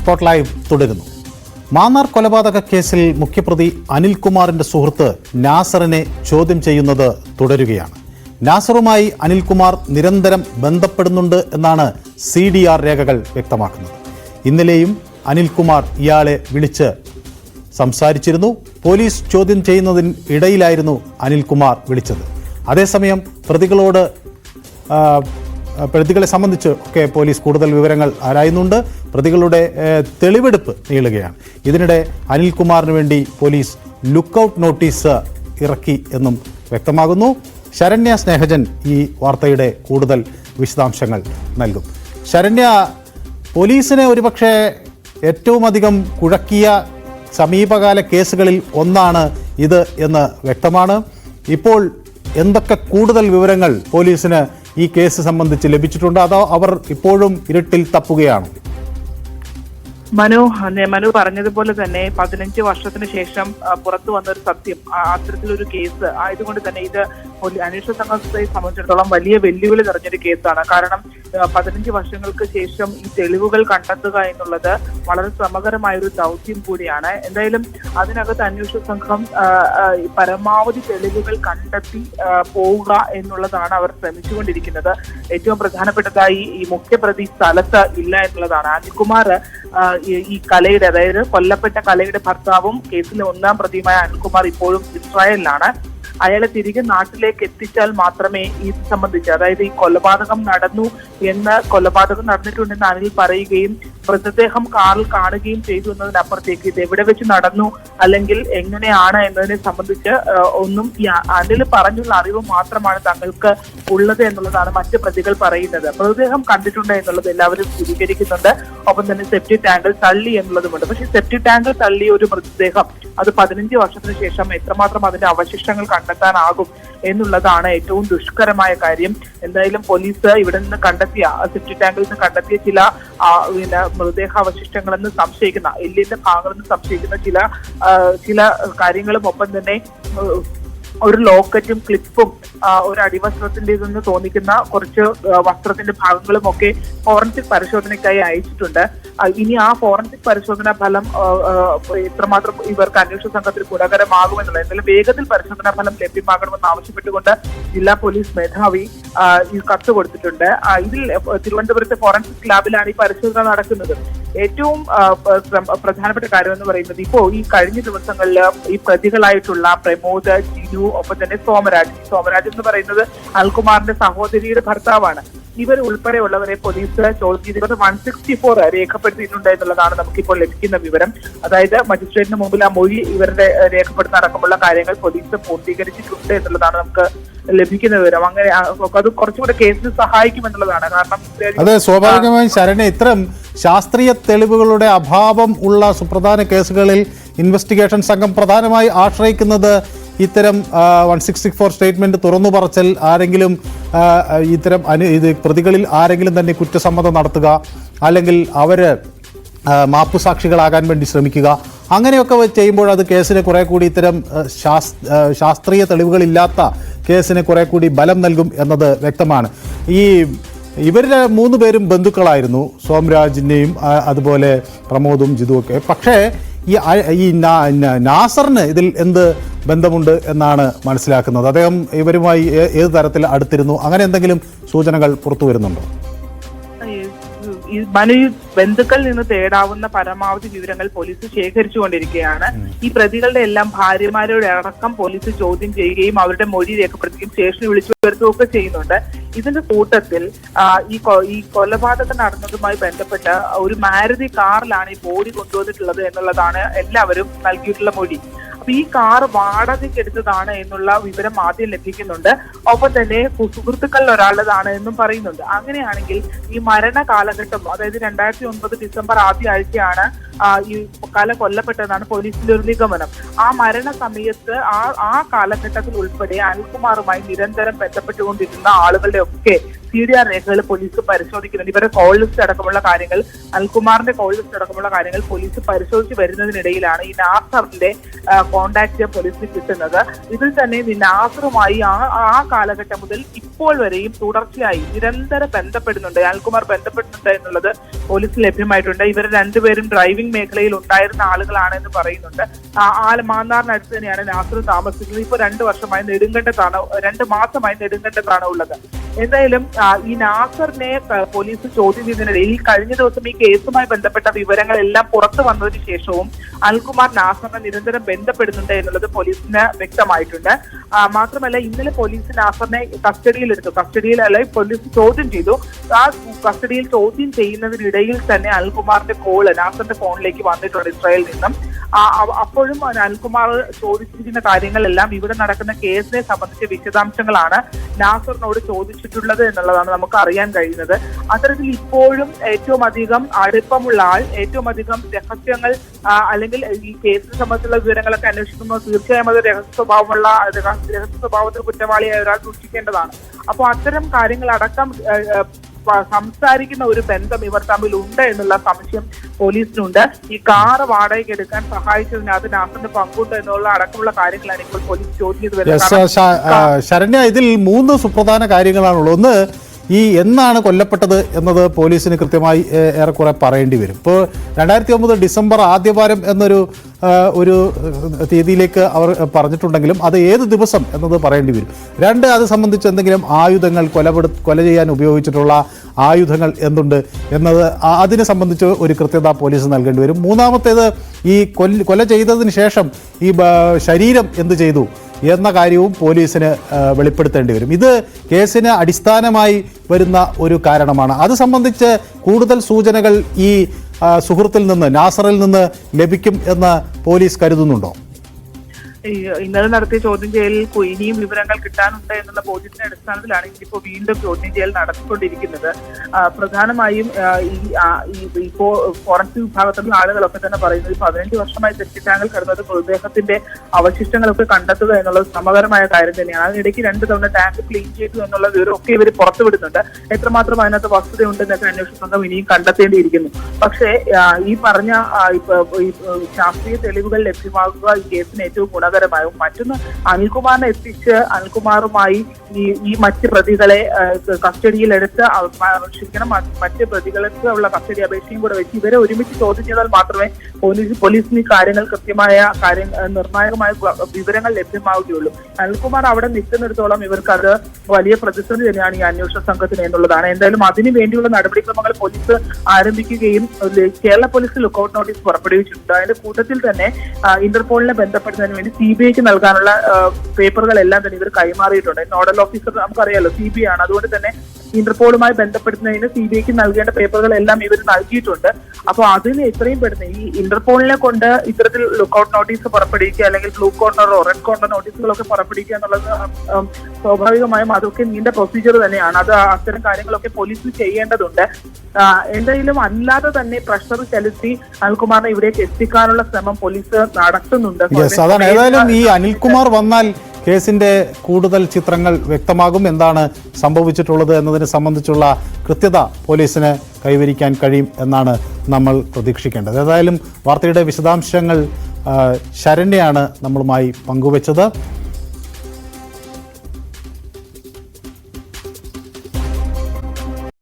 Spot live തുടരുന്നു. മാന്നാർ കൊലപാതക കേസിൽ മുഖ്യപ്രതി അനിൽകുമാറിന്റെ സുഹൃത്ത് നാസറിനെ ചോദ്യം ചെയ്യുന്നത് തുടരുകയാണ്. നാസറുമായി അനിൽകുമാർ നിരന്തരം ബന്ധപ്പെടുന്നുണ്ട് എന്നാണ് CDR രേഖകൾ വ്യക്തമാക്കുന്നത്. ഇന്നലെയും അനിൽകുമാർ ഇയാളെ വിളിച്ച് സംസാരിച്ചിരുന്നു. പോലീസ് ചോദ്യം ചെയ്യുന്നതിനിടയിലായിരുന്നു അനിൽകുമാർ വിളിച്ചത്. അതേസമയം പ്രതികളെ സംബന്ധിച്ച് ഒക്കെ പോലീസ് കൂടുതൽ വിവരങ്ങൾ ആരായുന്നുണ്ട്. പ്രതികളുടെ തെളിവെടുപ്പ് നീളുകയാണ്. ഇതിനിടെ അനിൽകുമാറിന് വേണ്ടി പോലീസ് ലുക്കൌട്ട് നോട്ടീസ് ഇറക്കി എന്നും വ്യക്തമാകുന്നു. ശരണ്യ സ്നേഹജൻ ഈ വാർത്തയുടെ കൂടുതൽ വിശദാംശങ്ങൾ നൽകും. ശരണ്യ, പോലീസിനെ ഒരുപക്ഷെ ഏറ്റവും അധികം കുഴക്കിയ സമീപകാല കേസുകളിൽ ഒന്നാണ് ഇത് എന്ന് വ്യക്തമാണ്. ഇപ്പോൾ എന്തൊക്കെ കൂടുതൽ വിവരങ്ങൾ പോലീസിന് ഈ കേസ് സംബന്ധിച്ച് ലഭിച്ചിട്ടുണ്ട്? അതോ അവർ ഇപ്പോഴും ഇരുട്ടിൽ തപ്പുകയാണ്? മനു പറഞ്ഞതുപോലെ തന്നെ 15 വർഷത്തിന് ശേഷം പുറത്തു വന്നൊരു സത്യം, അത്തരത്തിലൊരു കേസ് ആയതുകൊണ്ട് തന്നെ ഇത് അന്വേഷണ സംഘത്തെ സംബന്ധിച്ചിടത്തോളം വലിയ വെല്ലുവിളി നിറഞ്ഞൊരു കേസാണ്. കാരണം 15 വർഷങ്ങൾക്ക് ശേഷം ഈ തെളിവുകൾ കണ്ടെത്തുക എന്നുള്ളത് വളരെ ശ്രമകരമായൊരു ദൗത്യം കൂടിയാണ്. എന്തായാലും അതിനകത്ത് അന്വേഷണ സംഘം പരമാവധി തെളിവുകൾ കണ്ടെത്തി പോവുക എന്നുള്ളതാണ് അവർ ശ്രമിച്ചുകൊണ്ടിരിക്കുന്നത്. ഏറ്റവും പ്രധാനപ്പെട്ടതായി ഈ മുഖ്യപ്രതി സ്ഥലത്ത് ഇല്ല എന്നുള്ളതാണ്. അനിൽകുമാർ ഈ കലയുടെ, അതായത് കൊല്ലപ്പെട്ട കലയുടെ ഭർത്താവും കേസിലെ 1ാം പ്രതിയുമായ അനിൽകുമാർ ഇപ്പോഴും ഇസ്രായേലിലാണ്. അയാളെ തിരികെ നാട്ടിലേക്ക് എത്തിച്ചാൽ മാത്രമേ ഇത് സംബന്ധിച്ച്, അതായത് ഈ കൊലപാതകം നടന്നിട്ടുണ്ടെന്ന് അനിൽ പറയുകയും മൃതദേഹം കാറിൽ കാണുകയും ചെയ്തു എന്നതിനപ്പുറത്തേക്ക് ഇത് എവിടെ വെച്ച് നടന്നു അല്ലെങ്കിൽ എങ്ങനെയാണ് എന്നതിനെ സംബന്ധിച്ച് ഒന്നും ഈ അനിൽ പറഞ്ഞുള്ള അറിവ് മാത്രമാണ് തങ്ങൾക്ക് ഉള്ളത് എന്നുള്ളതാണ് മറ്റ് പ്രതികൾ പറയുന്നത്. മൃതദേഹം കണ്ടിട്ടുണ്ട് എന്നുള്ളത് എല്ലാവരും സ്ഥിരീകരിക്കുന്നുണ്ട്. ഒപ്പം തന്നെ സെപ്റ്റി ടാങ്കിൽ തള്ളി എന്നുള്ളതുമുണ്ട്. പക്ഷേ സെപ്റ്റി ടാങ്കിൽ തള്ളിയ ഒരു മൃതദേഹം അത് 15 വർഷത്തിന് ശേഷം എത്രമാത്രം അതിന്റെ അവശിഷ്ടങ്ങൾ കണ്ടെത്താനാകും എന്നുള്ളതാണ് ഏറ്റവും ദുഷ്കരമായ കാര്യം. എന്തായാലും പോലീസ് ഇവിടെ നിന്ന് കണ്ടെത്തിയ, സെപ്റ്റി ടാങ്കിൽ നിന്ന് കണ്ടെത്തിയ ചില മൃതദേഹാവശിഷ്ടങ്ങളെന്ന് സംശയിക്കുന്ന, എല്ലിന്റെ ഭാഗങ്ങളെന്ന് സംശയിക്കുന്ന ചില കാര്യങ്ങളും, ഒപ്പം തന്നെ ഒരു ലോക്കറ്റും ക്ലിപ്പും ഒരു അടിവസ്ത്രത്തിൻ്റെതെന്ന് തോന്നിക്കുന്ന കുറച്ച് വസ്ത്രത്തിന്റെ ഭാഗങ്ങളും ഒക്കെ ഫോറൻസിക് പരിശോധനയ്ക്കായി അയച്ചിട്ടുണ്ട്. ഇനി ആ ഫോറൻസിക് പരിശോധനാ ഫലം എത്രമാത്രം ഇവർക്ക് അന്വേഷണ സംഘത്തിന് ഗുണകരമാകുമെന്നുള്ളത്, എന്തായാലും വേഗത്തിൽ പരിശോധനാ ഫലം ലഭ്യമാകണമെന്ന് ആവശ്യപ്പെട്ടുകൊണ്ട് ജില്ലാ പോലീസ് മേധാവി ഈ കത്ത് കൊടുത്തിട്ടുണ്ട്. ഇതിൽ തിരുവനന്തപുരത്തെ ഫോറൻസിക് ലാബിലാണ് ഈ പരിശോധന നടക്കുന്നത്. ഏറ്റവും പ്രധാനപ്പെട്ട കാര്യം എന്ന് പറയുന്നത്, ഇപ്പോ ഈ കഴിഞ്ഞ ദിവസങ്ങളിൽ ഈ പ്രതികളായിട്ടുള്ള പ്രമോദ്, ജിനു, ഒപ്പം തന്നെ സോമരാജ് എന്ന് പറയുന്നത് അനിൽകുമാറിന്റെ സഹോദരിയുടെ ഭർത്താവാണ്. ഇവർ ഉൾപ്പെടെയുള്ളവരെ പോലീസ് ചോദ്യം ചെയ്തത് 164 രേഖപ്പെടുത്തിയിട്ടുണ്ട് എന്നുള്ളതാണ് നമുക്കിപ്പോൾ ലഭിക്കുന്ന വിവരം. അതായത് മജിസ്ട്രേറ്റിന് മുമ്പിൽ ആ മൊഴി ഇവരുടെ രേഖപ്പെടുത്താൻ അടക്കമുള്ള കാര്യങ്ങൾ പോലീസ് പൂർത്തീകരിച്ചിട്ടുണ്ട് എന്നുള്ളതാണ് നമുക്ക് ലഭിക്കുന്ന വിവരം. അങ്ങനെ അത് കുറച്ചുകൂടെ കേസിന് സഹായിക്കുമെന്നുള്ളതാണ്. കാരണം അതെ, സ്വാഭാവികമായും ശരണ, ഇത്തരം ശാസ്ത്രീയ തെളിവുകളുടെ അഭാവം ഉള്ള സുപ്രധാന കേസുകളിൽ ഇൻവെസ്റ്റിഗേഷൻ സംഘം പ്രധാനമായി ആശ്രയിക്കുന്നത് ഇത്തരം 1664 സ്റ്റേറ്റ്മെന്റ് തുറന്നു പറച്ചൽ, ആരെങ്കിലും ഇത്തരം പ്രതികളിൽ ആരെങ്കിലും തന്നെ കുറ്റസമ്മതം നടത്തുക, അല്ലെങ്കിൽ അവർ മാപ്പുസാക്ഷികളാകാൻ വേണ്ടി ശ്രമിക്കുക, അങ്ങനെയൊക്കെ ചെയ്യുമ്പോൾ അത് കേസിന് കുറെ കൂടി ഇത്തരം ശാസ്ത്രീയ തെളിവുകളില്ലാത്ത കേസിന് കുറെ കൂടി ബലം നൽകും എന്നത് വ്യക്തമാണ്. ഇവരുടെ 3 പേരും ബന്ധുക്കളായിരുന്നു, സോമരാജിൻ്റെയും അതുപോലെ പ്രമോദും ജിതുവും ഒക്കെ. പക്ഷേ ഈ നാസറിന് ഇതിൽ എന്ത് ബന്ധമുണ്ട് എന്നാണ് മനസ്സിലാക്കുന്നത്? അദ്ദേഹം ഇവരുമായി ഏത് തരത്തിൽ അടുത്തിരുന്നു? അങ്ങനെ എന്തെങ്കിലും സൂചനകൾ പുറത്തു വരുന്നുണ്ടോ? ബന്ധുക്കളിൽ നിന്ന് തേടാവുന്ന പരമാവധി വിവരങ്ങൾ പോലീസ് ശേഖരിച്ചുകൊണ്ടിരിക്കുകയാണ്. ഈ പ്രതികളുടെ എല്ലാം ഭാര്യമാരുടെ അടക്കം പോലീസ് ചോദ്യം ചെയ്യുകയും അവരുടെ മൊഴി രേഖപ്പെടുത്തുകയും സ്റ്റേഷനിൽ വിളിച്ചു വരുത്തുകയൊക്കെ ചെയ്യുന്നുണ്ട്. ഇതിന്റെ കൂട്ടത്തിൽ ഈ കൊലപാതകം നടന്നതുമായി ബന്ധപ്പെട്ട ഒരു മാരുതി കാറിലാണ് ഈ ബോഡി കൊണ്ടുവന്നിട്ടുള്ളത് എന്നുള്ളതാണ് എല്ലാവരും നൽകിയിട്ടുള്ള മൊഴി. അപ്പൊ ഈ കാർ വാടകയ്ക്ക് എടുത്തതാണ് എന്നുള്ള വിവരം ആദ്യം ലഭിക്കുന്നുണ്ട്. ഒപ്പം തന്നെ സുഹൃത്തുക്കളിൽ ഒരാളുടേതാണ് എന്നും പറയുന്നുണ്ട്. അങ്ങനെയാണെങ്കിൽ ഈ മരണ കാലഘട്ടം, അതായത് 2009 ഡിസംബർ ആദ്യ ആഴ്ചയാണ് ഈ കല കൊല്ലപ്പെട്ടതാണ് പോലീസിന്റെ ഒരു നിഗമനം. ആ മരണ സമയത്ത് ആ കാലഘട്ടത്തിൽ ഉൾപ്പെടെ അനിൽകുമാറുമായി നിരന്തരം ബന്ധപ്പെട്ടുകൊണ്ടിരുന്ന ആളുകളുടെ ഒക്കെ CDR രേഖകൾ പോലീസ് പരിശോധിക്കുന്നുണ്ട്. ഇവരുടെ കോൾ ലിസ്റ്റ് അടക്കമുള്ള കാര്യങ്ങൾ, അനിൽകുമാറിന്റെ കോൾ ലിസ്റ്റ് അടക്കമുള്ള കാര്യങ്ങൾ പോലീസ് പരിശോധിച്ച് വരുന്നതിനിടയിലാണ് ഈ നാസറിന്റെ കോണ്ടാക്ട് പോലീസിന് കിട്ടുന്നത്. ഇതിൽ തന്നെ നാസറുമായി ആ കാലഘട്ടം മുതൽ ഇപ്പോൾ വരെയും തുടർച്ചയായി നിരന്തരം ബന്ധപ്പെടുന്നുണ്ട്, അനിൽകുമാർ ബന്ധപ്പെടുന്നുണ്ട് എന്നുള്ളത് പോലീസിന് ലഭ്യമായിട്ടുണ്ട്. ഇവർ രണ്ടുപേരും ഡ്രൈവിംഗ് മേഖലയിൽ ഉണ്ടായിരുന്ന ആളുകളാണ് എന്ന് പറയുന്നുണ്ട്. മാന്നാറിനടുത്ത് തന്നെയാണ് നാസർ താമസിക്കുന്നത്. ഇപ്പോൾ 2 വർഷമായി നെടുങ്കണ്ടത്താണ്, 2 മാസമായി നെടുങ്കണ്ടത്താണ് ഉള്ളത്. എന്തായാലും ഈ നാസറിനെ പോലീസ് ചോദ്യം ചെയ്തതിനിടയിൽ കഴിഞ്ഞ ദിവസം ഈ കേസുമായി ബന്ധപ്പെട്ട വിവരങ്ങളെല്ലാം പുറത്തു വന്നതിന് ശേഷവും അനിൽകുമാർ നാസറിനെ നിരന്തരം ബന്ധപ്പെടുന്നുണ്ട് എന്നുള്ളത് പോലീസിന് വ്യക്തമായിട്ടുണ്ട്. മാത്രമല്ല ഇന്നലെ പോലീസ് നാസറിനെ കസ്റ്റഡിയിൽ പോലീസ് ചോദ്യം ചെയ്തു. ആ കസ്റ്റഡിയിൽ ചോദ്യം ചെയ്യുന്നതിനിടയിൽ തന്നെ അനിൽകുമാറിന്റെ കോള് നാസറിന്റെ ഫോണിലേക്ക് വന്നിട്ടുണ്ട് ഇസ്രായേലിൽ നിന്നും. അപ്പോഴും അനിൽകുമാർ ചോദിച്ചിരിക്കുന്ന കാര്യങ്ങളെല്ലാം ഇവിടെ നടക്കുന്ന കേസിനെ സംബന്ധിച്ച വിശദാംശങ്ങളാണ് നാസറിനോട് ചോദിച്ചിട്ടുള്ളത് എന്നുള്ളതാണ് നമുക്ക് അറിയാൻ കഴിയുന്നത്. അത്തരത്തിൽ ഇപ്പോഴും ഏറ്റവും അധികം അടുപ്പമുള്ള ആൾ, ഏറ്റവും അധികം രഹസ്യങ്ങൾ അല്ലെങ്കിൽ ഈ കേസിനെ സംബന്ധിച്ചുള്ള വിവരങ്ങളൊക്കെ അന്വേഷിക്കുമ്പോൾ തീർച്ചയായും അത് രഹസ്യ സ്വഭാവത്തിൽ കുറ്റവാളിയായ ഒരാൾ സൂക്ഷിക്കേണ്ടതാണ്. അപ്പോൾ അത്തരം കാര്യങ്ങളടക്കം സംസാരിക്കുന്ന ഒരു ബന്ധം ഇവർ തമ്മിൽ ഉണ്ട് എന്നുള്ള സംശയം പോലീസിനുണ്ട്. ഈ കാറ് വാടകയ്ക്ക് എടുക്കാൻ സഹായിച്ചതിനകത്ത് നാസറിന്റെ പങ്കുണ്ട് എന്നുള്ള അടക്കമുള്ള കാര്യങ്ങളാണ് ഇപ്പോൾ പോലീസ് ചോദ്യം ചെയ്ത് വരുന്നത്. ശരണ്യ, ഇതിൽ 3 സുപ്രധാന കാര്യങ്ങളാണുള്ളത്. ഒന്ന്, ഈ എന്നാണ് കൊല്ലപ്പെട്ടത് എന്നത് പോലീസിന് കൃത്യമായി ഏറെക്കുറെ പറയേണ്ടി വരും. ഇപ്പോൾ 2009 ഡിസംബർ ആദ്യവാരം എന്നൊരു തീയതിയിലേക്ക് അവർ പറഞ്ഞിട്ടുണ്ടെങ്കിലും അത് ഏത് ദിവസം എന്നത് പറയേണ്ടി വരും. 2, അത് സംബന്ധിച്ച് എന്തെങ്കിലും ആയുധങ്ങൾ, കൊല ചെയ്യാൻ ഉപയോഗിച്ചിട്ടുള്ള ആയുധങ്ങൾ എന്തുണ്ട് എന്നത് അതിനെ സംബന്ധിച്ച് ഒരു കൃത്യത പോലീസ് നൽകേണ്ടി വരും. മൂന്നാമത്തേത്, ഈ കൊല ചെയ്തതിന് ശേഷം ഈ ശരീരം എന്ത് ചെയ്തു എന്ന കാര്യവും പോലീസിന് വെളിപ്പെടുത്തേണ്ടി വരും. ഇത് കേസിന് അടിസ്ഥാനമായി വരുന്ന ഒരു കാരണമാണ്. അത് സംബന്ധിച്ച് കൂടുതൽ സൂചനകൾ ഈ സുഹൃത്തിൽ നിന്ന്, നാസറിൽ നിന്ന് ലഭിക്കും എന്ന് പോലീസ് കരുതുന്നുണ്ടോ? ഇന്നലെ നടത്തിയ ചോദ്യം ചെയ്യലിൽ ഇനിയും വിവരങ്ങൾ കിട്ടാനുണ്ട് എന്നുള്ള ബോധ്യത്തിന്റെ അടിസ്ഥാനത്തിലാണ് ഇന്നിപ്പോ വീണ്ടും ചോദ്യം ചെയ്യൽ നടത്തിക്കൊണ്ടിരിക്കുന്നത്. പ്രധാനമായും ഈ ഫോറൻസിക് വിഭാഗത്തിലുള്ള ആളുകളൊക്കെ തന്നെ പറയുന്നത് 15 വർഷമായി സെപ്റ്റിക് ടാങ്കിൽ കിടന്നത് മൃതദേഹത്തിന്റെ അവശിഷ്ടങ്ങളൊക്കെ കണ്ടെത്തുക എന്നുള്ളത് ശ്രമകരമായ കാര്യം തന്നെയാണ്. അതിനിടയ്ക്ക് 2 തവണ ടാങ്ക് ക്ലീൻ ചെയ്തു എന്നുള്ള വിവരമൊക്കെ ഇവർ പുറത്തുവിടുന്നുണ്ട്. എത്രമാത്രം അതിനകത്ത് വസ്തുതയുണ്ടെന്നൊക്കെ അന്വേഷണ സംഘം ഇനിയും കണ്ടെത്തേണ്ടിയിരിക്കുന്നു. പക്ഷേ ഈ പറഞ്ഞ ശാസ്ത്രീയ തെളിവുകൾ ലഭ്യമാക്കുക ഈ കേസിന് ഏറ്റവും ഗുണകരമായും, മറ്റൊന്ന് അനിൽകുമാറിനെ എത്തിച്ച് അനിൽകുമാറുമായി ഈ മറ്റ് പ്രതികളെ കസ്റ്റഡിയിലെടുത്ത് മറ്റ് പ്രതികൾക്ക് ഉള്ള കസ്റ്റഡി അപേക്ഷയും കൂടെ വെച്ച് ഇവരെ ഒരുമിച്ച് ചോദ്യം ചെയ്താൽ മാത്രമേ പോലീസിന് ഈ കാര്യങ്ങൾ കൃത്യമായ നിർണായകമായ വിവരങ്ങൾ ലഭ്യമാവുകയുള്ളൂ. അനിൽകുമാർ അവിടെ നിൽക്കുന്നിടത്തോളം ഇവർക്ക് അത് വലിയ പ്രതിസന്ധി തന്നെയാണ് ഈ അന്വേഷണ സംഘത്തിന് എന്നുള്ളതാണ്. എന്തായാലും അതിനു വേണ്ടിയുള്ള നടപടിക്രമങ്ങൾ പോലീസ് ആരംഭിക്കുകയും കേരള പോലീസ് ലുക്കൌട്ട് നോട്ടീസ് പുറപ്പെടുവിച്ചിട്ടുണ്ട്. അതിന്റെ കൂട്ടത്തിൽ തന്നെ ഇന്റർപോളിനെ ബന്ധപ്പെടുന്നതിന് വേണ്ടി CBIക്ക് നൽകാനുള്ള പേപ്പറുകളെല്ലാം തന്നെ ഇവർ കൈമാറിയിട്ടുണ്ട്. നോഡൽ ഓഫീസർ നമുക്കറിയാലോ CBI ആണ്. അതുകൊണ്ട് തന്നെ ഇന്റർപോളുമായി ബന്ധപ്പെടുന്നതിന് CBIക്ക് നൽകേണ്ട പേപ്പറുകളെല്ലാം ഇവർ നൽകിയിട്ടുണ്ട്. അപ്പോൾ അതിന് എത്രയും പെടുന്ന ഈ ഇന്റർപോളിനെ കൊണ്ട് ഇത്തരത്തിൽ ലുക്കൌട്ട് നോട്ടീസ് പുറപ്പെടുവിക്കുക, അല്ലെങ്കിൽ ബ്ലൂ കോർണറോ റെഡ് കോർണർ നോട്ടീസുകളൊക്കെ പുറപ്പെടുവിക്കുക എന്നുള്ളത് സ്വാഭാവികമായും അതൊക്കെ നീണ്ട പ്രൊസീജിയർ തന്നെയാണ്. അത് അത്തരം കാര്യങ്ങളൊക്കെ പോലീസ് ചെയ്യേണ്ടതുണ്ട്. എന്തായാലും അല്ലാതെ തന്നെ പ്രഷർ ചെലുത്തി അനിൽകുമാറിനെ ഇവിടേക്ക് എത്തിക്കാനുള്ള ശ്രമം പോലീസ് നടത്തുന്നുണ്ട്. ഏതായാലും ഈ അനിൽകുമാർ വന്നാൽ കേസിന്റെ കൂടുതൽ ചിത്രങ്ങൾ വ്യക്തമാകും. എന്താണ് സംഭവിച്ചിട്ടുള്ളത് എന്നതിനെ സംബന്ധിച്ചുള്ള കൃത്യത പോലീസിന് കൈവരിക്കാൻ കഴിയും എന്നാണ് നമ്മൾ പ്രതീക്ഷിക്കേണ്ടത്. ഏതായാലും വാർത്തയുടെ വിശദാംശങ്ങൾ ശരണ്യയാണ് നമ്മളുമായി പങ്കുവച്ചത്.